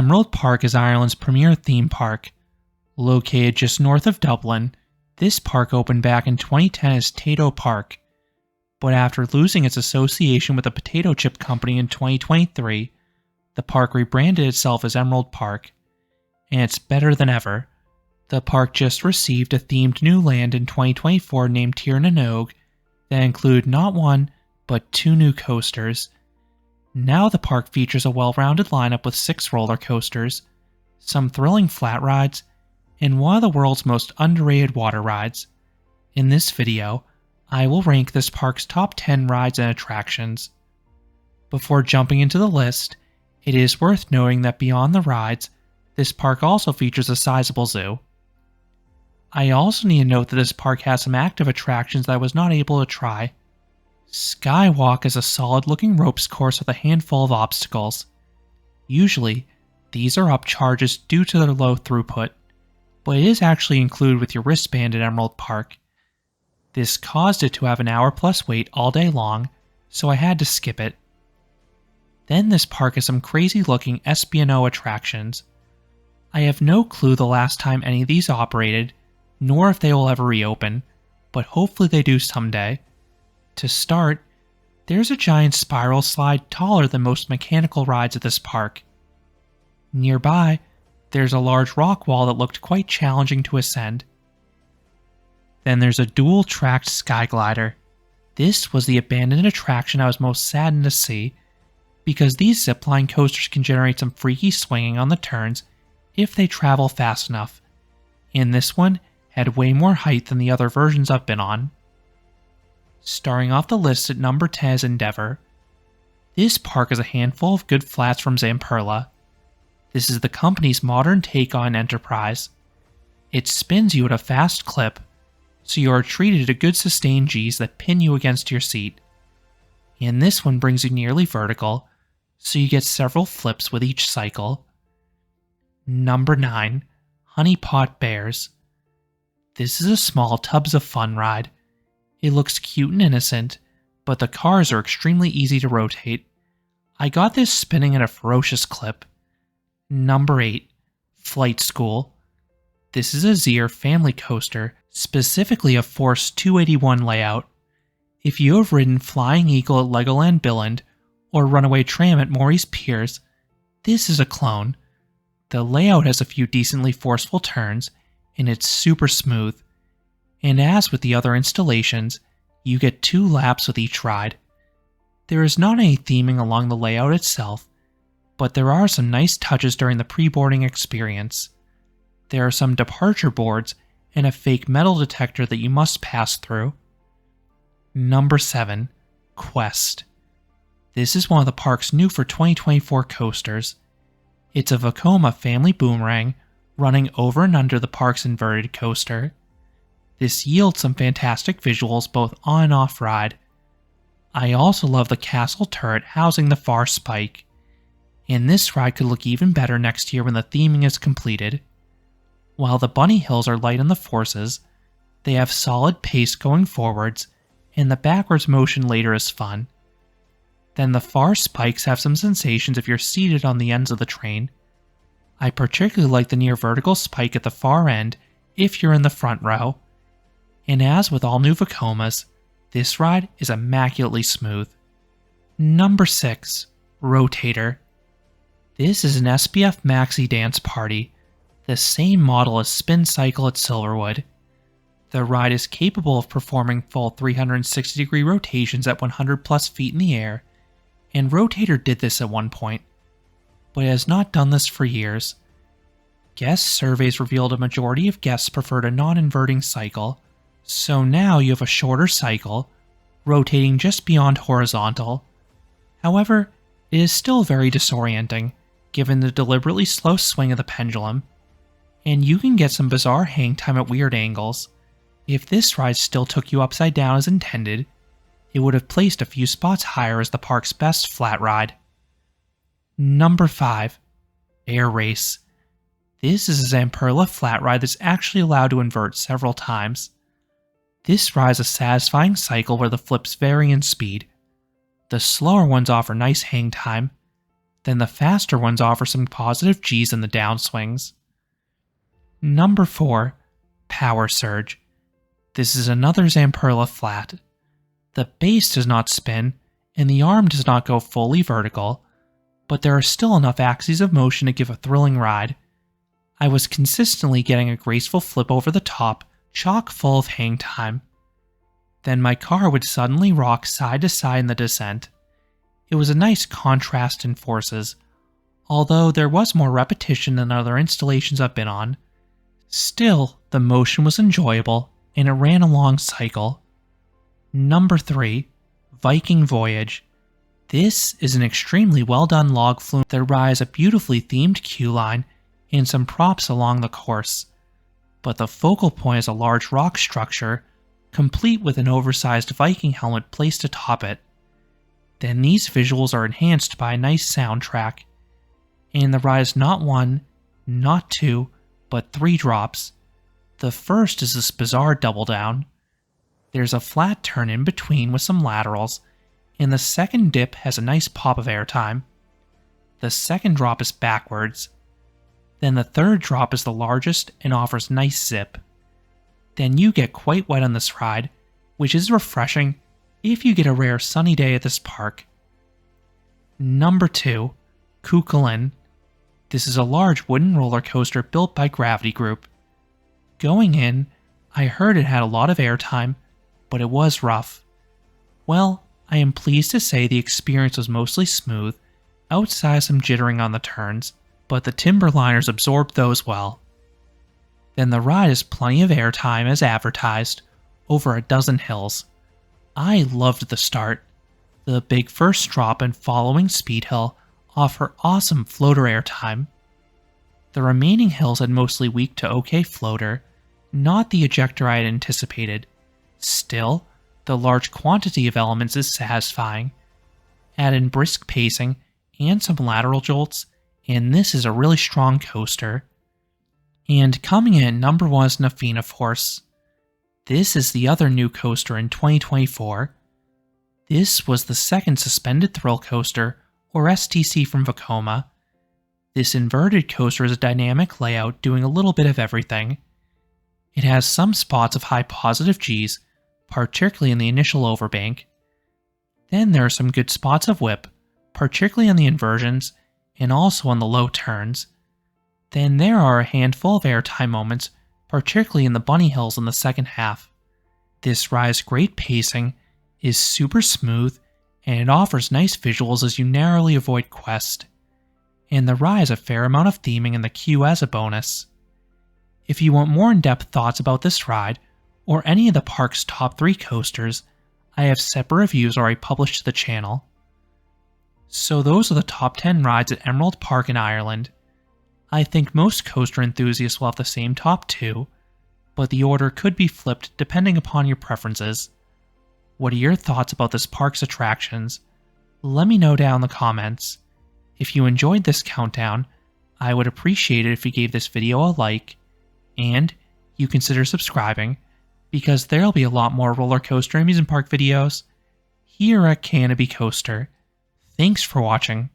Emerald Park is Ireland's premier theme park. Located just north of Dublin, this park opened back in 2010 as Tayto Park, but after losing its association with the potato chip company in 2023, the park rebranded itself as Emerald Park, and it's better than ever. The park just received a themed new land in 2024 named Tír na nÓg that include not one, but 2 new coasters. Now the park features a well-rounded lineup with 6 roller coasters, some thrilling flat rides, and one of the world's most underrated water rides. In this video, I will rank this park's top 10 rides and attractions. Before jumping into the list, it is worth noting that beyond the rides, this park also features a sizable zoo. I also need to note that this park has some active attractions that I was not able to try. Skywalk is a solid-looking ropes course with a handful of obstacles. Usually, these are upcharges due to their low throughput, but it is actually included with your wristband at Emerald Park. This caused it to have an hour-plus wait all day long, so I had to skip it. Then this park has some crazy-looking Espionage attractions. I have no clue the last time any of these operated, nor if they will ever reopen, but hopefully they do someday. To start, there's a giant spiral slide taller than most mechanical rides at this park. Nearby, there's a large rock wall that looked quite challenging to ascend. Then there's a dual-tracked sky glider. This was the abandoned attraction I was most saddened to see, because these zipline coasters can generate some freaky swinging on the turns if they travel fast enough, and this one had way more height than the other versions I've been on. Starting off the list at number 10 is Endeavour. This park is a handful of good flats from Zamperla. This is the company's modern take on Enterprise. It spins you at a fast clip, so you are treated to good sustained Gs that pin you against your seat. And this one brings you nearly vertical, so you get several flips with each cycle. Number 9. Honeypot Bears. This is a small Tubs of Fun ride. It looks cute and innocent, but the cars are extremely easy to rotate. I got this spinning at a ferocious clip. Number 8. Flight School. This is a Zier family coaster, specifically a Force 281 layout. If you have ridden Flying Eagle at Legoland Billund, or Runaway Tram at Maurice Piers, this is a clone. The layout has a few decently forceful turns, and it's super smooth. And as with the other installations, you get 2 laps with each ride. There is not any theming along the layout itself, but there are some nice touches during the pre-boarding experience. There are some departure boards and a fake metal detector that you must pass through. Number 7. Quest. This is one of the park's new for 2024 coasters. It's a Vekoma family boomerang running over and under the park's inverted coaster. This yields some fantastic visuals both on and off ride. I also love the castle turret housing the far spike. And this ride could look even better next year when the theming is completed. While the bunny hills are light on the forces, they have solid pace going forwards, and the backwards motion later is fun. Then the far spikes have some sensations if you're seated on the ends of the train. I particularly like the near vertical spike at the far end if you're in the front row. And as with all new Vekomas, this ride is immaculately smooth. Number 6. Rotator. This is an SPF Maxi Dance Party, the same model as Spin Cycle at Silverwood. The ride is capable of performing full 360-degree rotations at 100 plus feet in the air, and Rotator did this at one point, but it has not done this for years. Guest surveys revealed a majority of guests preferred a non-inverting cycle, so now you have a shorter cycle, rotating just beyond horizontal. However, it is still very disorienting, given the deliberately slow swing of the pendulum, and you can get some bizarre hang time at weird angles. If this ride still took you upside down as intended, it would have placed a few spots higher as the park's best flat ride. Number 5. Air Race. This is a Zamperla flat ride that's actually allowed to invert several times. This ride is a satisfying cycle where the flips vary in speed. The slower ones offer nice hang time. Then the faster ones offer some positive G's in the downswings. Number 4. Power Surge. This is another Zamperla flat. The base does not spin, and the arm does not go fully vertical, but there are still enough axes of motion to give a thrilling ride. I was consistently getting a graceful flip over the top, chock full of hang time. Then my car would suddenly rock side to side in the descent. It was a nice contrast in forces, although there was more repetition than other installations I've been on. Still, the motion was enjoyable, and it ran a long cycle. Number 3. Viking Voyage. This is an extremely well done log flume that rides a beautifully themed queue and some props along the course. But the focal point is a large rock structure, complete with an oversized Viking helmet placed atop it. Then these visuals are enhanced by a nice soundtrack, and the ride is not 1, not 2, but 3 drops. The first is this bizarre double down. There's a flat turn in between with some laterals, and the second dip has a nice pop of airtime. The second drop is backwards. Then the third drop is the largest and offers nice zip. Then you get quite wet on this ride, which is refreshing if you get a rare sunny day at this park. Number 2. Chulainn. This is a large wooden roller coaster built by Gravity Group. Going in, I heard it had a lot of airtime, but it was rough. Well, I am pleased to say the experience was mostly smooth, outside some jittering on the turns, but the timber liners absorbed those well. Then the ride has plenty of airtime as advertised, over a dozen hills. I loved the start. The big first drop and following speed hill offer awesome floater airtime. The remaining hills had mostly weak to okay floater, not the ejector I had anticipated. Still, the large quantity of elements is satisfying. Add in brisk pacing and some lateral jolts, and this is a really strong coaster. And coming in at number 1 is Fianna Force. This is the other new coaster in 2024. This was the second suspended thrill coaster, or STC from Vekoma. This inverted coaster is a dynamic layout doing a little bit of everything. It has some spots of high positive Gs, particularly in the initial overbank. Then there are some good spots of whip, particularly on the inversions, and also on the low turns. Then there are a handful of airtime moments, particularly in the bunny hills in the second half. This ride's great pacing, is super smooth, and it offers nice visuals as you narrowly avoid quest. And the ride has a fair amount of theming in the queue as a bonus. If you want more in-depth thoughts about this ride, or any of the park's top 3 coasters, I have separate reviews already published to the channel. So those are the top 10 rides at Emerald Park in Ireland. I think most coaster enthusiasts will have the same top 2, but the order could be flipped depending upon your preferences. What are your thoughts about this park's attractions? Let me know down in the comments. If you enjoyed this countdown, I would appreciate it if you gave this video a like, and you consider subscribing, because there'll be a lot more roller coaster amusement park videos here at Canopy Coaster. Thanks for watching.